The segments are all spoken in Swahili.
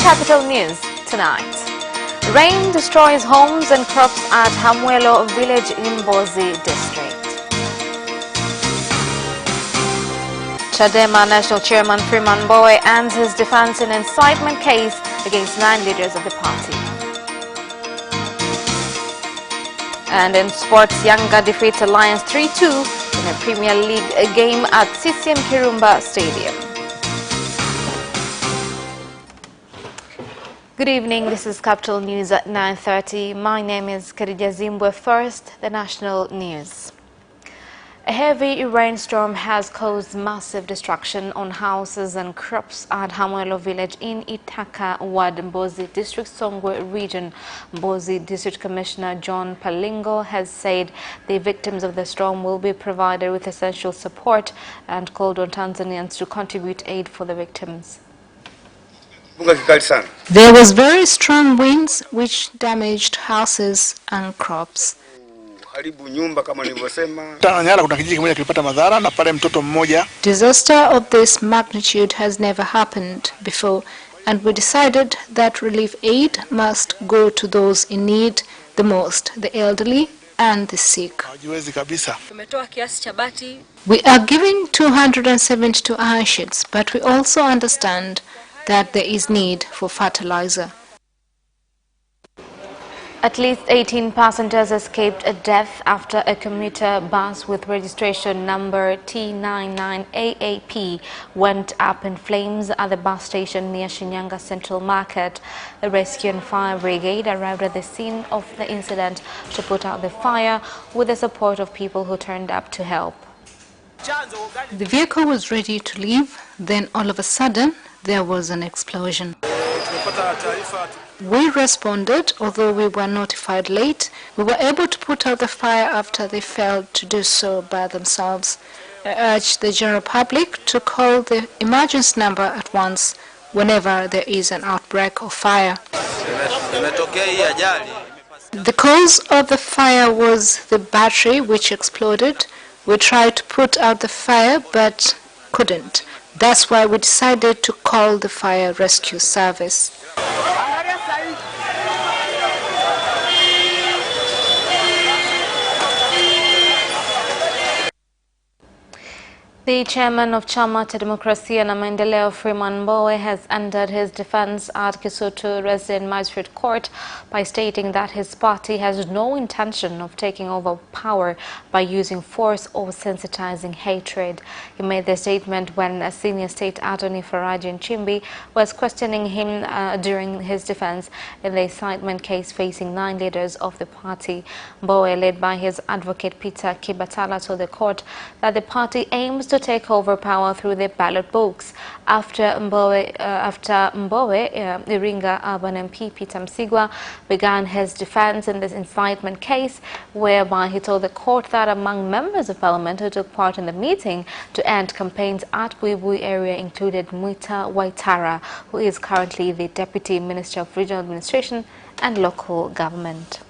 Capital News tonight. Rain destroys homes and crops at Hamwelo village in Mbozi district. Chadema National Chairman Freeman Mbowe ends his defense in incitement case against 9 leaders of the party. And in sports, Yanga defeats Alliance 3-2 in a Premier League game at CCM Kirumba Stadium. Good evening, this is Capital News at 9:30. My name is Khadija Zimbwe. First, the national news. A heavy rainstorm has caused massive destruction on houses and crops at Hamwelo village in Itaka Ward, Mbozi District, Songwe region. Mbozi District Commissioner John Palingo has said the victims of the storm will be provided with essential support and called on Tanzanians to contribute aid for the victims. There was very strong winds which damaged houses and crops. Disaster of this magnitude has never happened before, and we decided that relief aid must go to those in need the most, the elderly and the sick. We are giving 272 iron sheets, but we also understand that there is need for fertilizer. At least 18 passengers escaped a death after a commuter bus with registration number T99AAP went up in flames at the bus station near Shinyanga Central Market. The rescue and fire brigade arrived at the scene of the incident to put out the fire with the support of people who turned up to help. The vehicle was ready to leave, then all of a sudden there was an explosion. We responded, although we were notified late. We were able to put out the fire after they failed to do so by themselves. I urge the general public to call the emergency number at once whenever there is an outbreak of fire. The cause of the fire was the battery which exploded. We tried to put out the fire but couldn't. That's why we decided to call the fire rescue service. The chairman of Chama cha Demokrasia na Maendeleo, Freeman Mbowe, has ended his defense at Kisutu Resident Magistrate Court by stating that his party has no intention of taking over power by using force or sensitizing hatred. He made the statement when a senior state attorney, Faraji Nchimbi, was questioning him during his defense in the incitement case facing 9 leaders of the party. Mbowe, led by his advocate Peter Kibatala, told the court that the party aims to take over power through the ballot box. After Mbowe, Iringa Urban MP Peter Msigwa began his defense in this incitement case, whereby he told the court that among members of parliament who took part in the meeting to end campaigns at Buibui area included Mwita Waitara, who is currently the Deputy Minister of Regional Administration and Local Government.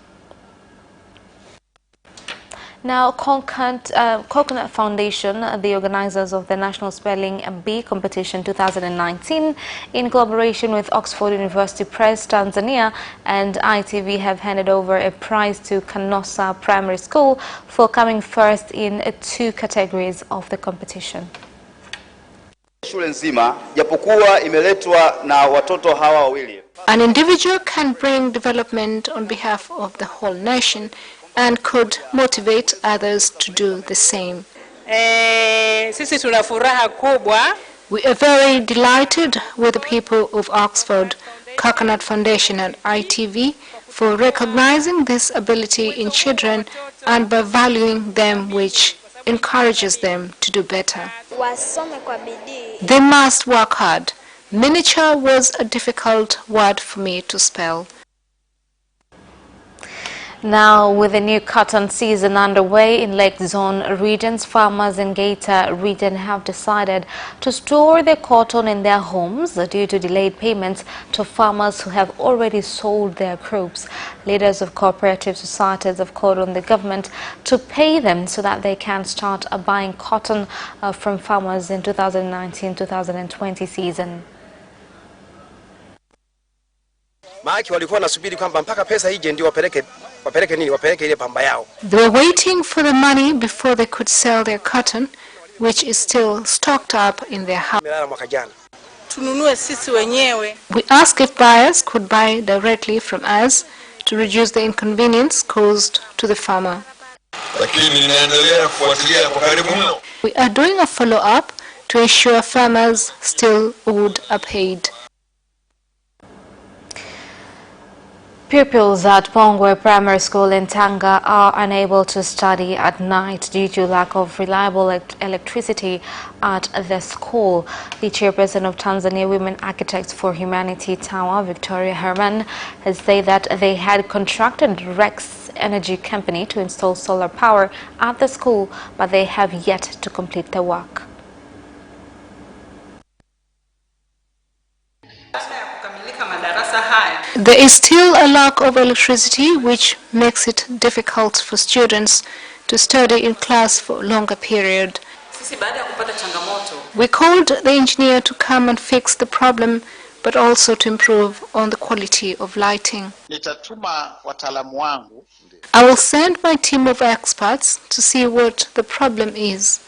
Now, Coconut Foundation, the organizers of the National Spelling Bee Competition 2019, in collaboration with Oxford University Press Tanzania and ITV, have handed over a prize to Kanosa Primary School for coming first in 2 categories of the competition. An individual can bring development on behalf of the whole nation and could motivate others to do the same. We are very delighted with the people of Oxford, Coconut Foundation and ITV for recognizing this ability in children and by valuing them, which encourages them to do better. They must work hard. Miniature was a difficult word for me to spell. Now, with the new cotton season underway in Lake Zone regions, farmers in Geita region have decided to store their cotton in their homes due to delayed payments to farmers who have already sold their crops. Leaders of cooperative societies have called on the government to pay them so that they can start buying cotton from farmers in 2019-2020 season. Maana walikuwa nasubiri kwamba mpaka pesa ije ndio wapeleke nini, wapeleke ile pamba yao. They were waiting for the money before they could sell their cotton, which is still stocked up in their house. Mwaka jana tununue sisi wenyewe. We asked if buyers could buy directly from us to reduce the inconvenience caused to the farmer. We are doing a follow-up to ensure farmers still owed are paid. Pupils at Pongwe Primary School in Tanga are unable to study at night due to lack of reliable electricity at the school. The chairperson of Tanzania Women Architects for Humanity Tower, Victoria Herman, has said that they had contracted Rex Energy Company to install solar power at the school, but they have yet to complete the work. There is still a lack of electricity, which makes it difficult for students to study in class for a longer period. We called the engineer to come and fix the problem, but also to improve on the quality of lighting. I will send my team of experts to see what the problem is.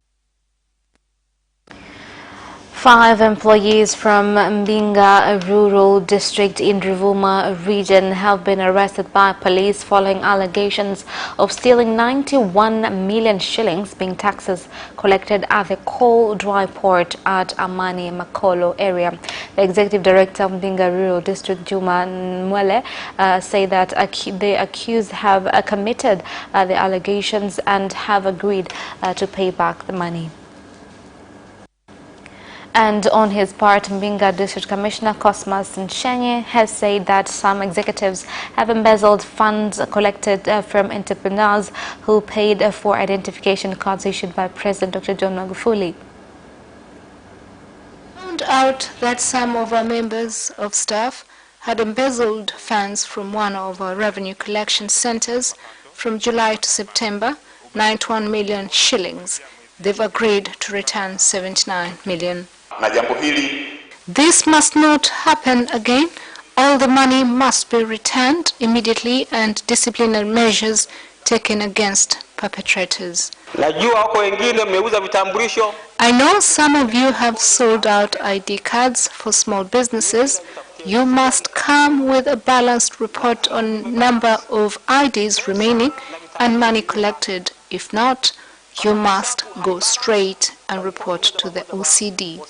5 employees from Mbinga Rural District in Ruvuma region have been arrested by police following allegations of stealing 91 million shillings being taxes collected at the coal dry port at Amani Makolo area. The executive director of Mbinga Rural District, Juma Mwele, said that the accused have committed the allegations and have agreed to pay back the money. And on his part, Mbinga District Commissioner Cosmas Nshenye has said that some executives have embezzled funds collected from entrepreneurs who paid for identification cards issued by President Dr. John Magufuli. Found out that some of our members of staff had embezzled funds from one of our revenue collection centers from July to September, 91 million shillings. They've agreed to return 79 million. This must not happen again. All the money must be returned immediately and disciplinary measures taken against perpetrators. I know some of you have sold out ID cards for small businesses. You must come with a balanced report on number of IDs remaining and money collected. If not, you must go straight and report to the OCD.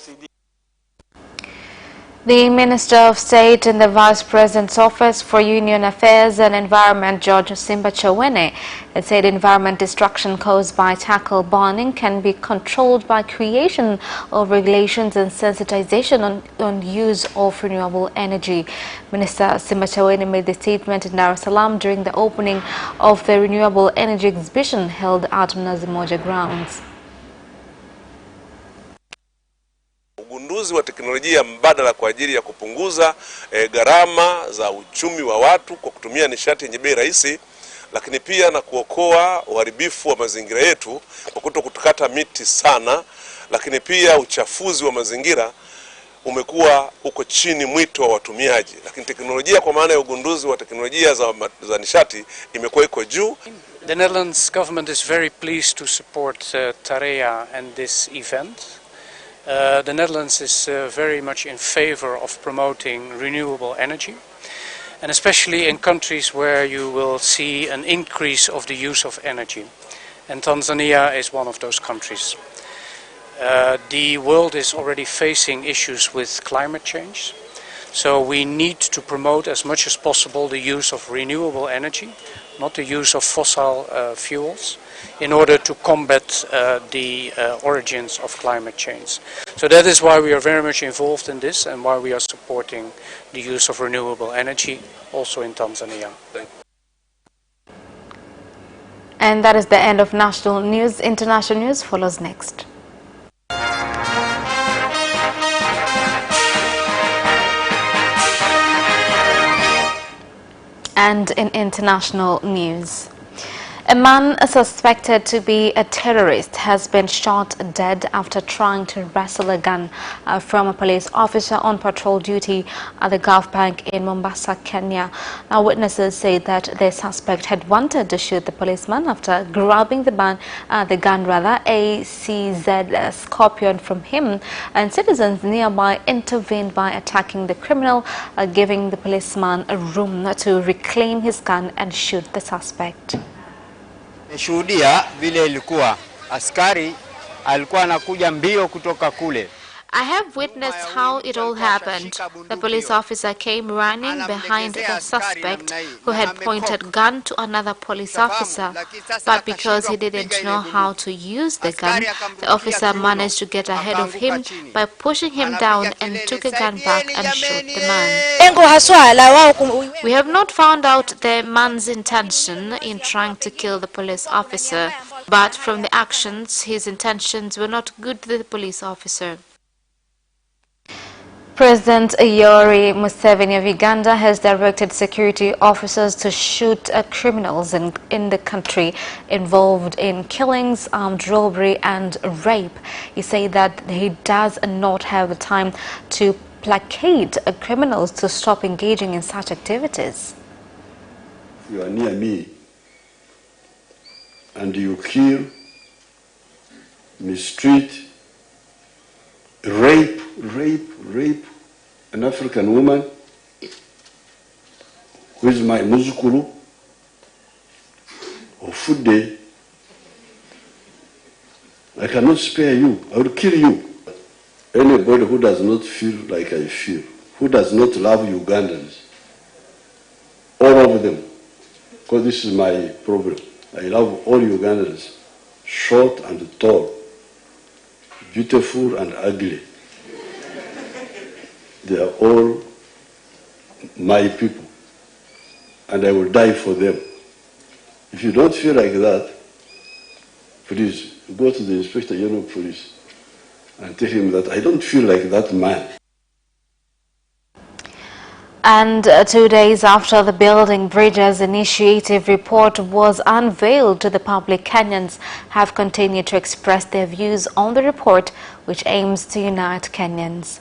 The Minister of State in the Vice President's Office for Union Affairs and Environment, George Simbachawene, has said environment destruction caused by charcoal burning can be controlled by creation of regulations and sensitization on use of renewable energy. Minister Simbachawene made the statement in Dar es Salaam during the opening of the Renewable Energy Exhibition held at Mnazi Mmoja grounds. Ugunduzi wa teknolojia mbadala kwa ajili ya kupunguza gharama za uchumi wa watu kwa kutumia nishati yenye bei rahisi, lakini pia na kuokoa uharibifu wa mazingira yetu kwa kutokutukata miti sana, lakini pia uchafuzi wa mazingira umekuwa uko chini mwito wa watumiaji, lakini teknolojia kwa maana ya ugunduzi wa teknolojia za nishati imekuwa iko juu. The Netherlands government is very pleased to support TAREA and this event. The Netherlands is very much in favor of promoting renewable energy, and especially in countries where you will see an increase of the use of energy. And Tanzania is one of those countries. The world is already facing issues with climate change, so we need to promote as much as possible the use of renewable energy, not the use of fossil fuels, in order to combat the origins of climate change. So that is why we are very much involved in this and why we are supporting the use of renewable energy also in Tanzania. And that is the end of national news. International news follows next. And in international news, A man suspected to be a terrorist has been shot dead after trying to wrestle a gun from a police officer on patrol duty at the Gulf Bank in Mombasa, Kenya. Now, witnesses say that the suspect had wanted to shoot the policeman after grabbing the gun, a CZ Scorpion from him, and citizens nearby intervened by attacking the criminal, giving the policeman a room to reclaim his gun and shoot the suspect. Shuhudia vile ilikuwa askari alikuwa anakuja mbio kutoka kule. I have witnessed how it all happened. The police officer came running behind the suspect who had pointed gun to another police officer. But because he didn't know how to use the gun, the officer managed to get ahead of him by pushing him down and took a gun back and shot the man. We have not found out the man's intention in trying to kill the police officer, but from the actions, his intentions were not good to the police officer. President Yoweri Museveni of Uganda has directed security officers to shoot criminals in the country involved in killings, armed robbery and rape. He said that he does not have the time to placate criminals to stop engaging in such activities. You are near me and you kill, mistreat, rape an African woman who is my muzukuru or food day, I cannot spare you. I will kill you. Anybody who does not feel like I feel, who does not love Ugandans, all of them, because this is my problem. I love all Ugandans, short and tall, beautiful and ugly. They are all my people, and I will die for them. If you don't feel like that, please go to the Inspector General of Police and tell him that I don't feel like that man. And 2 days after the Building Bridges Initiative report was unveiled to the public, Kenyans have continued to express their views on the report, which aims to unite Kenyans.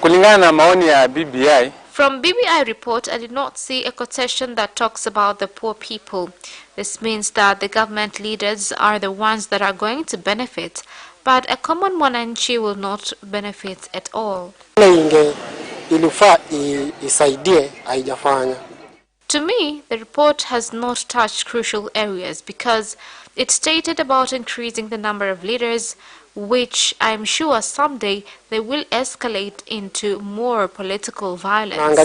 Kulingana na maoni ya BBI. From BBI report, I did not see a quotation that talks about the poor people. This means that the government leaders are the ones that are going to benefit, but a common mwananchi will not benefit at all. To me, the report has not touched crucial areas because it stated about increasing the number of leaders, which I'm sure someday they will escalate into more political violence.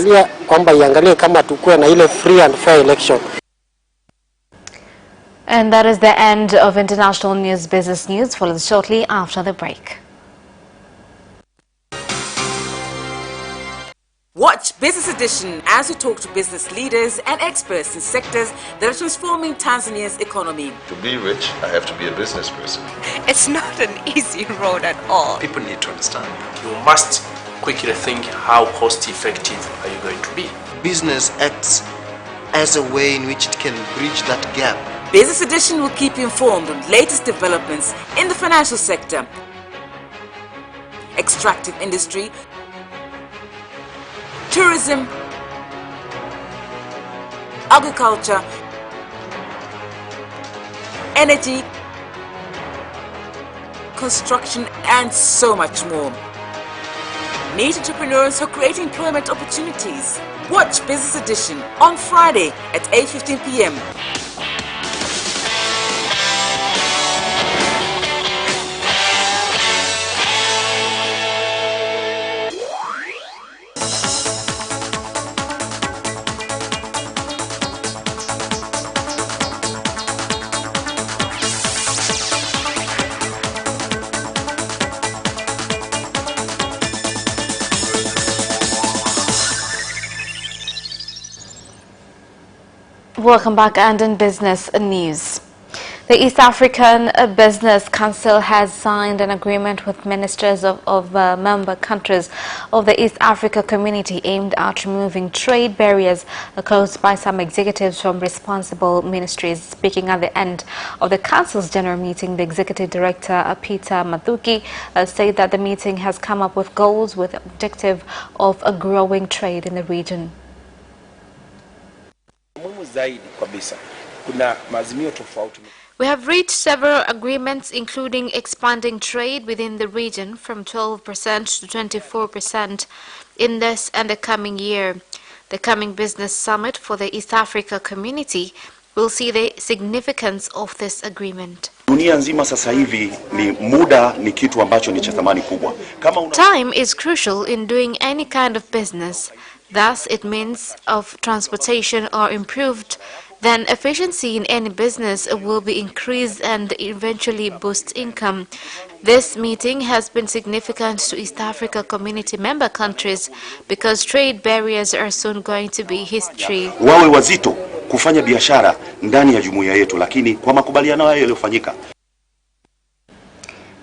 And that is the end of International News Business News. Follows shortly after the break. Watch Business Edition as we talk to business leaders and experts in sectors that are transforming Tanzania's economy. To be rich, I have to be a business person. It's not an easy road at all. People need to understand. You must quickly think, how cost effective are you going to be? Business acts as a way in which it can bridge that gap. Business Edition will keep you informed on latest developments in the financial sector, extractive industry, tourism, agriculture, energy, construction, and so much more. Meet entrepreneurs who create employment opportunities. Watch Business Edition on Friday at 8:15 p.m. Welcome back, and in business news. The East African Business Council has signed an agreement with ministers of member countries of the East Africa Community aimed at removing trade barriers caused by some executives from responsible ministries. Speaking at the end of the Council's general meeting, the Executive Director, Peter Mathuki, said that the meeting has come up with goals with the objective of a growing trade in the region. We have reached several agreements, including expanding trade within the region from 12% to 24% in this and the coming year. The coming business summit for the East Africa Community will see the significance of this agreement. Time is crucial in doing any kind of business. Thus, it means if transportation are improved, then efficiency in any business will be increased and eventually boost income. This meeting has been significant to East Africa Community member countries because trade barriers are soon going to be history. Wawe wazito kufanya biashara ndani ya jumuiya yetu, lakini kwa makubaliano hayo yaliyofanyika.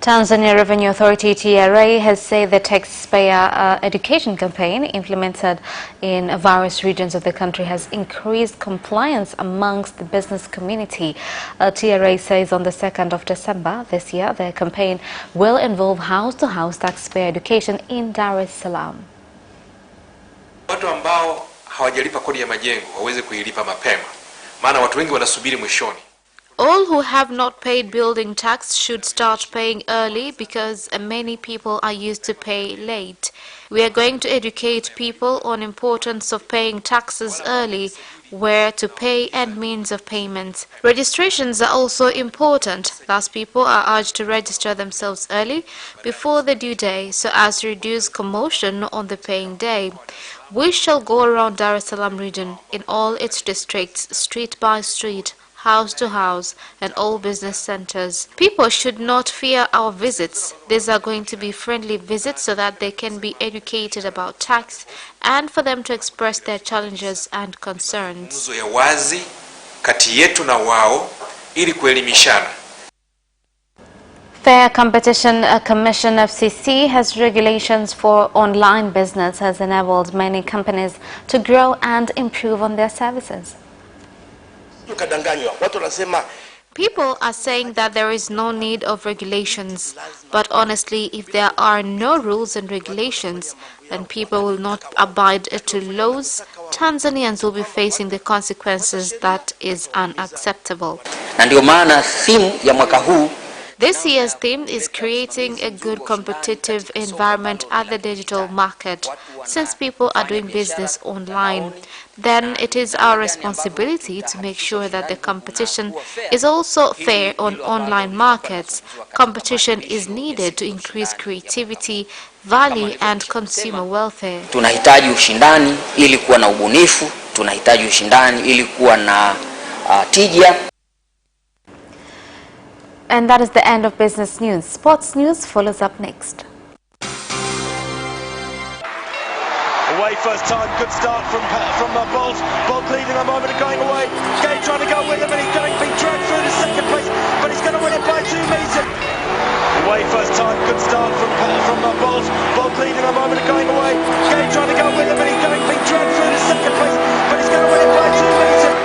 Tanzania Revenue Authority TRA has said the taxpayer education campaign implemented in various regions of the country has increased compliance amongst the business community. TRA says on the 2nd of December this year, the campaign will involve house-to-house taxpayer education in Dar es Salaam. Watu ambao hawajalipa kodi ya majengo waweze kuilipa mapema, maana watu wengi wanasubiri mwishoni. All who have not paid building tax should start paying early because many people are used to pay late. We are going to educate people on importance of paying taxes early, where to pay and means of payment. Registrations are also important, thus people are urged to register themselves early before the due day so as to reduce commotion on the paying day. We shall go around Dar es Salaam region in all its districts, street by street, house to house, and all business centers. People should not fear our visits. These are going to be friendly visits so that they can be educated about tax and for them to express their challenges and concerns. Ya wazi kati yetu na wao ili kuelimishana. Fair Competition Commission FCC has regulations for online business has enabled many companies to grow and improve on their services. People are saying that there is no need of regulations, but honestly, if there are no rules and regulations, then people will not abide to laws. Tanzanians will be facing the consequences that is unacceptable. Na ndio maana theme ya mwaka huu, this year's theme is creating a good competitive environment at the digital market. Since people are doing business online, then it is our responsibility to make sure that the competition is also fair on online markets. Competition is needed to increase creativity, value and consumer welfare. Tunahitaji ushindani ili kuwa na ubunifu, tunahitaji ushindani ili kuwa na tija. And that is the end of business news. Sports news follows up next. Away first time, good start from Bolt. Bolt leading a moment of going away. Gay trying to go with him and he's going to be dragged through to second place, but he's going to win it by 2 meters. Away first time, good start from Bolt. Bolt leading a moment of going away. Gay trying to go with him and he's going to be dragged through to second place, but he's going to win it by 2 meters.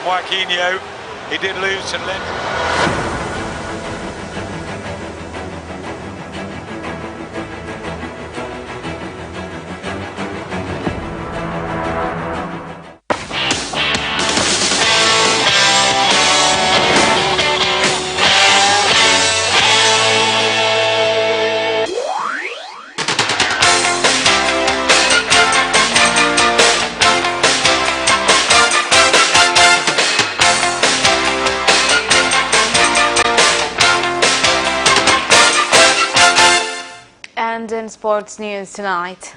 Joaquinho, he did lose to Lent. And in sports news tonight,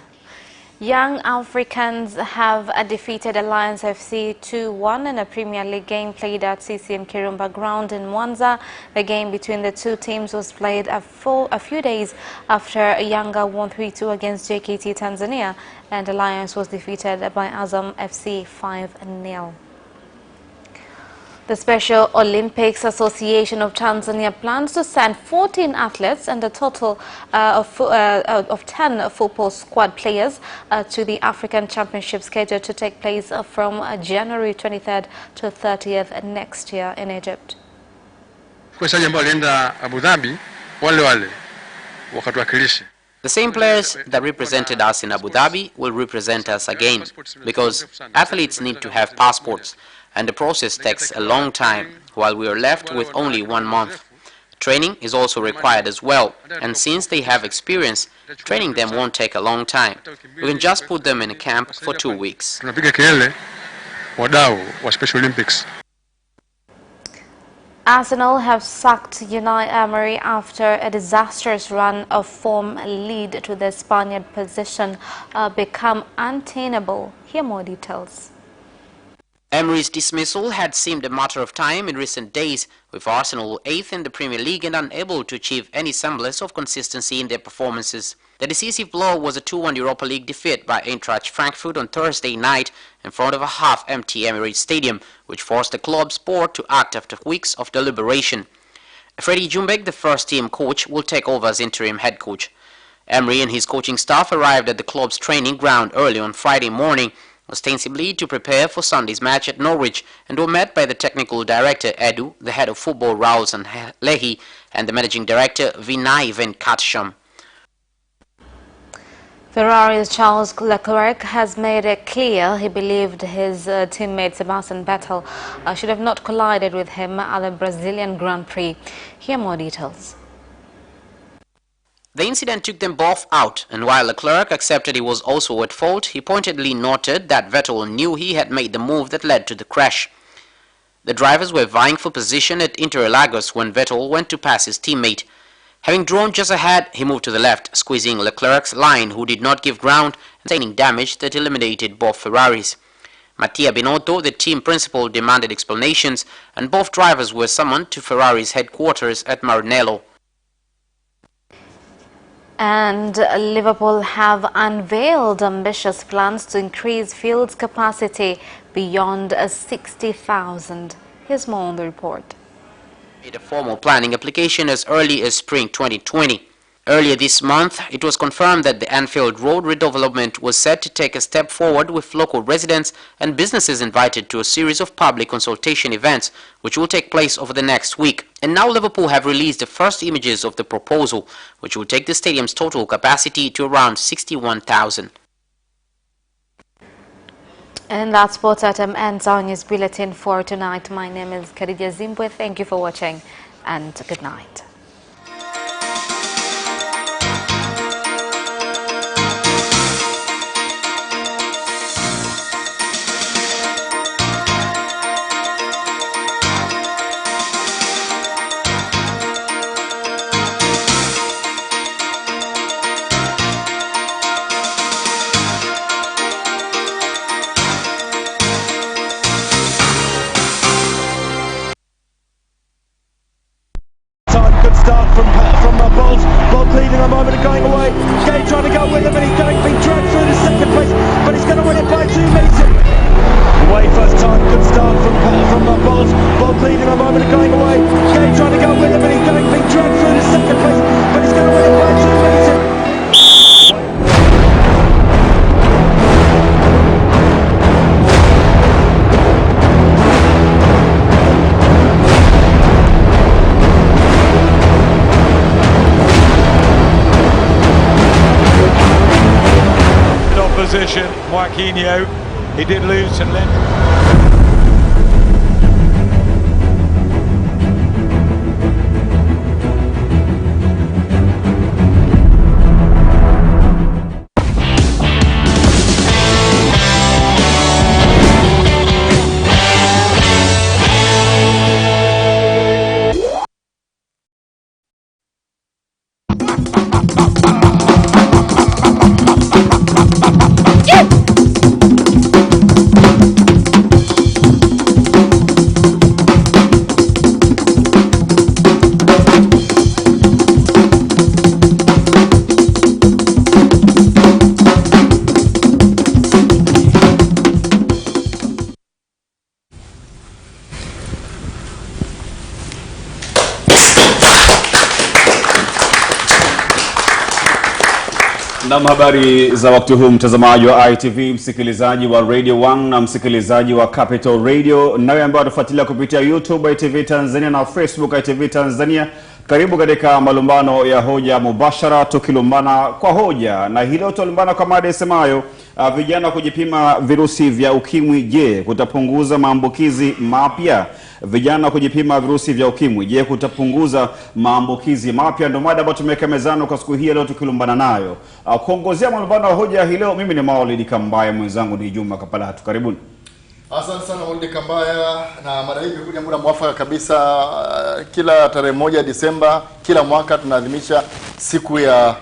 Young Africans have defeated Alliance FC 2-1 in a Premier League game played at CCM Kirumba Ground in Mwanza. The game between the two teams was played a few days after Yanga won 3-2 against JKT Tanzania, and Alliance was defeated by Azam FC 5-0. The Special Olympics Association of Tanzania plans to send 14 athletes and a total of 10 football squad players to the African Championship scheduled to take place from January 23rd to 30th next year in Egypt. The same players that represented us in Abu Dhabi will represent us again, because athletes need to have passports, and the process takes a long time, while we are left with only 1 month. Training is also required as well, and since they have experience, training them won't take a long time. We can just put them in a camp for 2 weeks. Arsenal have sacked Unai Emery after a disastrous run of form lead to the Spaniard position become untenable. Hear more details. Emery's dismissal had seemed a matter of time in recent days, with Arsenal 8th in the Premier League and unable to achieve any semblance of consistency in their performances. The decisive blow was a 2-1 Europa League defeat by Eintracht Frankfurt on Thursday night in front of a half-empty Emirates Stadium, which forced the club's board to act after weeks of deliberation. Freddie Ljungberg, the first-team coach, will take over as interim head coach. Emery and his coaching staff arrived at the club's training ground early on Friday morning, ostensibly to prepare for Sunday's match at Norwich, and were met by the technical director Edu, the head of football Raul Sanlehi, and the managing director Vinay Venkatesham. Ferrari's Charles Leclerc has made it clear he believed his teammate Sebastian Vettel should have not collided with him at the Brazilian Grand Prix. Hear more details. The incident took them both out, and while Leclerc accepted he was also at fault, he pointedly noted that Vettel knew he had made the move that led to the crash. The drivers were vying for position at Interlagos when Vettel went to pass his teammate. Having drawn just ahead, he moved to the left, squeezing Leclerc's line, who did not give ground, and sustaining damage that eliminated both Ferraris. Mattia Binotto, the team principal, demanded explanations, and both drivers were summoned to Ferrari's headquarters at Maranello. And Liverpool have unveiled ambitious plans to increase field's capacity beyond 60,000. Here's more on the report. Made a formal planning application as early as spring 2020. Earlier this month, it was confirmed that the Anfield Road redevelopment was set to take a step forward, with local residents and businesses invited to a series of public consultation events, which will take place over the next week. And now Liverpool have released the first images of the proposal, which will take the stadium's total capacity to around 61,000. And that Sports Item ends our news bulletin for tonight. My name is Khadija Zimbwe. Thank you for watching, and good night. Good start from Bolt leading a moment of going away. Gay trying to go with him, and he's being dragged through to second place, but he's going to win it by 2 meters. Away first time, good start from Bolt leading a moment of going away. Gay trying to go with him, and he's being dragged through to second place, but he's going to win it by 2 meters. Opposition, Joaquinho, he did lose to Lynn. Na habari za wakati huu, mtazamaji wa ITV, msikilizaji wa Radio 1 na msikilizaji wa Capital Radio, nawe ambao unafuatilia kupitia YouTube ITV Tanzania na Facebook ITV Tanzania. Karibu katika malumbano ya hoja mubashara, tukilumbana kwa hoja. Na hilo tulumbana kwa mada isemayo vijana kujipima virusi vya ukimwi, je, kutapunguza maambukizi mapya? Vijana kujipima virusi vya ukimwi, je, kutapunguza maambukizi mapya? Ndio mada ambayo tumeweka mezani kwa siku hii leo tukilumbana nayo. Kuongozea malumbano ya hoja hii leo, mimi ni Maulid Kambaya, mwenzangu ni Juma Kapalatu. Karibuni. Asante sana Maulid Kambaya, na mada hii imekuja muda mwafaka kabisa. Kila tarehe 1 Disemba kila mwaka tunaadhimisha siku ya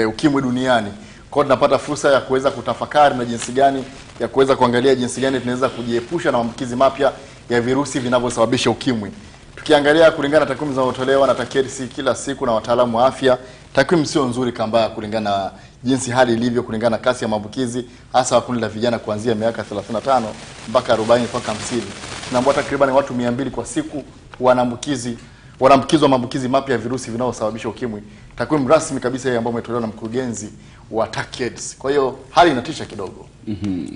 ukimwi duniani. Kwa tunapata fursa ya kuweza kutafakari na jinsi gani ya kuweza kuangalia jinsi gani tunaweza kujiepusha na maambukizi mapya ya virusi vinavyosababisha ukimwi. Tukiangalia kulingana na takwimu zinazotolewa na TACAIDS kila siku na wataalamu wa afya, takwimu sio nzuri Kambaya, kulingana na jinsi hali ilivyo, kulingana na kasi ya maambukizi hasa wa kundi la vijana kuanzia miaka 35 mpaka 40 mpaka 50. Tunaambia takriban watu 200 kwa siku wanaambukizwa maambukizi mapya ya virusi vinavyosababisha ukimwi. Takwimu rasmi kabisa ile ambayo imetolewa na mkurugenzi wa TACAIDS. Kwa hiyo hali inatisha kidogo.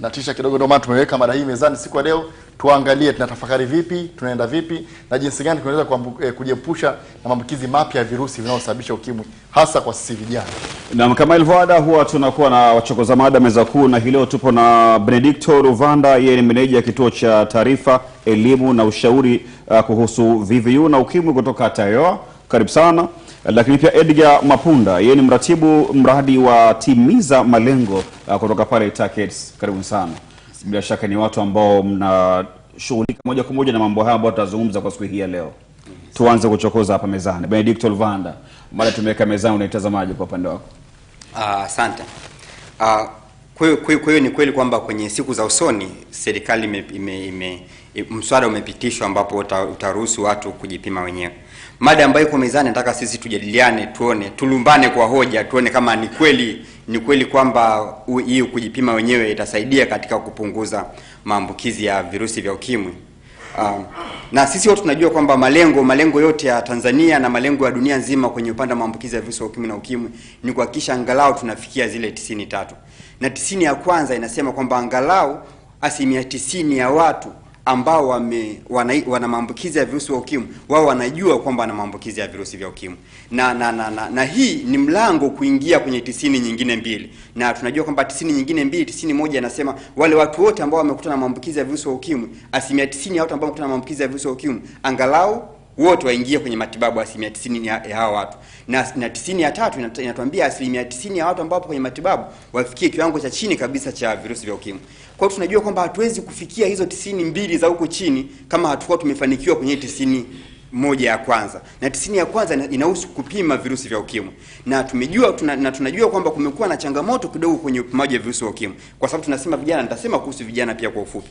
Natisha kidogo, ndio maana tumeweka mada hii mezani siku ya leo. Tuangalie tunatafakari vipi, tunaenda vipi na jinsi gani tunaweza kujiepusha na maambukizi mapya ya virusi vinavyosababisha ukimwi hasa kwa sisi vijana. Na kama ilivyoada, huwa tunakuwa na wachokoza mada meza kuu, na leo tupo na Benedicto Ruvanda, yeye ni meneja kituo cha taarifa, elimu na ushauri kuhusu VVU na ukimwi kutoka TAYOA. Karibu sana. Lakini pia Edgar Mapunda, yeye ni mratibu mradi wa Timiza Malengo kutoka pale TACAIDS. Karibu sana. Bila shaka ni watu ambao mnashughulika moja kwa moja na mambo haya ambayo tutazungumza kwa siku hii ya leo. Tuanze kuchokoza hapa mezani. Benedicto Ruvanda, mara tumeweka mezani, unaitazamaje kwa upande wako? Asante. Kwa hiyo ni kweli kwamba kwenye siku za usoni serikali mswada umepitishwa ambapo utaruhusu watu kujipima wenyewe. Mada ambayo iko mezani nataka sisi tujadiliane, tulumbane kwa hoja, tuone kama ni kweli kwamba hii kujipima wenyewe itasaidia katika kupunguza maambukizi ya virusi vya ukimwi. Na sisi wote tunajua kwamba malengo yote ya Tanzania na malengo ya dunia nzima kwenye upande wa maambukizi ya virusi vya ukimwi na ukimwi ni kuhakikisha angalau tunafikia zile 93. Na 90 ya kwanza inasema kwamba angalau 90% ya watu ambao wana maambukizi ya virusi vya ukimwi wao wanajua kwamba wana maambukizi ya virusi vya ukimwi. Na hii ni mlango kuingia kwenye 90 nyingine mbili. Na tunajua kwamba 90 nyingine mbili, 91 inasema wale watu wote ambao wamekutana na maambukizi ya virusi vya ukimwi, 90% ya watu ambao wamekutana na maambukizi ya virusi vya ukimwi, angalau wote waingie kwenye matibabu 90% ya hao watu. Na 90 ya tatu inatuambia 90% ya watu ambao wapo kwenye matibabu wafikie kiwango cha chini kabisa cha virusi vya ukimwi. Kwa hiyo tunajua kwamba hatuwezi kufikia hizo 92 za huko chini kama hatukuwa tumefanikiwa kwenye 91 ya kwanza. Na 90 ya kwanza inahusu kupima virusi vya ukimwi. Na tunajua kwamba kumekuwa na changamoto kidogo kwenye upimaji wa virusi vya ukimwi. Kwa sababu tunasema vijana, nitasema kuhusu vijana pia kwa ufupi.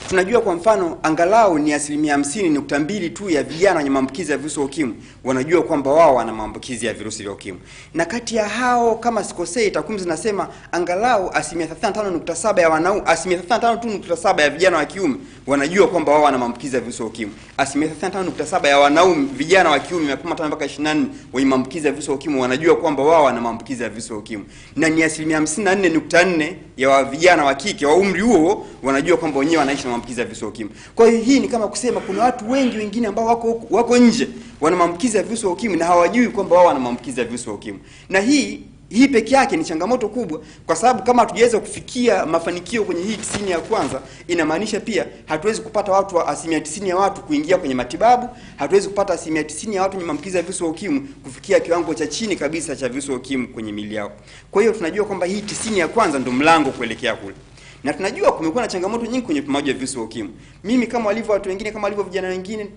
Tunajua kwa mfano angalau ni 50.2 tu ya vijana wenye maambukizi ya virusi vya ukimwi wanajua kwamba wao wana maambukizi ya virusi vya ukimwi. Na kati ya hao, kama sikosei, takwimu zinasema angalau 35.7 ya wanaume, 35.7 ya vijana wa kiume wanajua kwamba wao wana maambukizi ya virusi vya ukimwi. 35.7 ya wanaume, vijana wa kiume wa 15 mpaka 24 wenye maambukizi ya virusi vya ukimwi wanajua kwamba wao wana maambukizi ya virusi vya ukimwi. Na ni 54.4 ya vijana wa kike wa umri huo wanajua kwamba wenyewe wanaishi na maambukizi ya virusi vya ukimwi. Kwa hiyo hii ni kama kusema kuna watu wengi wengine ambao wako nje wana maambukizi ya virusi vya ukimwi na hawajui kwamba wao wana maambukizi ya virusi vya ukimwi. Na hii peke yake ni changamoto kubwa, kwa sababu kama hatujaweza kufikia mafanikio kwenye hii 90 ya kwanza, inamaanisha pia hatuwezi kupata watu wa 90% ya watu kuingia kwenye matibabu, hatuwezi kupata 90% ya watu wenye maambukizi ya virusi vya ukimwi kufikia kiwango cha chini kabisa cha virusi vya ukimwi kwenye miili yao. Kwa hiyo tunajua kwamba hii 90 ya kwanza ndio mlango kuelekea kule. Na tunajua kumekuwa na changamoto nyingi kwenye upimaji wa virusi vya ukimwi. Mimi kama walivyo watu wengine, kama walivyo vijana wengine,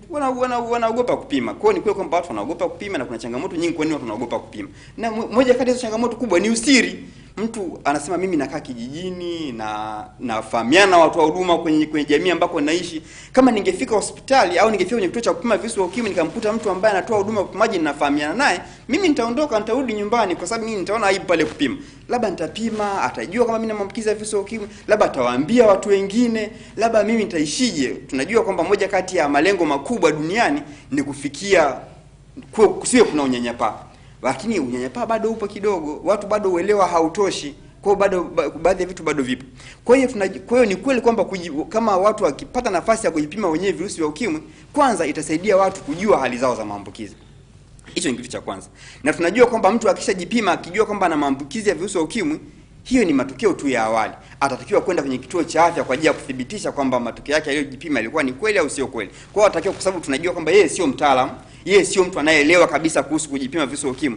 wanaogopa kupima. Kwa hiyo ni kweli kwamba watu wanaogopa kupima na kuna changamoto nyingi kwa nini watu wanaogopa kupima. Na moja kati ya hizo changamoto kubwa ni usiri. Mtu anasema mimi nakaa kijijini na nafahamiana na watu wa huduma kwenye jamii ambako naishi. Kama ningefika hospitali au ningefika kwenye kituo cha kupima virusi vya ukimwi nikamkuta mtu ambaye anatoa huduma kwa upimaji ninafahamiana naye, mimi nitaondoka, nitarudi nyumbani kwa sababu mimi nitaona aibu pale kupima. Labda nitapima, atajua kama mimi na maambukizi ya virusi vya ukimwi, labda atawaambia watu wengine, labda mimi nitaishije. Tunajua kwamba moja kati ya malengo makubwa duniani ni kufikia kusiwe kuna unyanyapaa. lakini unyanyapaa bado upo kidogo, watu bado uelewa hautoshi, kwa bado baadhi ya vitu bado vipo. Kwa hiyo ni kweli kwamba kama watu wakipata nafasi ya kujipima wenyewe virusi vya ukimwi, kwanza itasaidia watu kujua hali zao za maambukizi. Hicho ni kitu cha kwanza. Na tunajua kwamba mtu akishajipima akijua kwamba ana maambukizi ya virusi vya ukimwi, hiyo ni matokeo tu ya awali. Atatakiwa kwenda kwenye kituo cha afya kwa ajili ya kuthibitisha kwamba matokeo yake aliyojipima yalikuwa ni kweli au sio kweli. Kwa hiyo atatakiwa, kwa sababu tunajua kwamba yeye sio mtaalamu, yeye sio mtu anayeelewa kabisa kuhusu kujipima virusi vya ukimwi.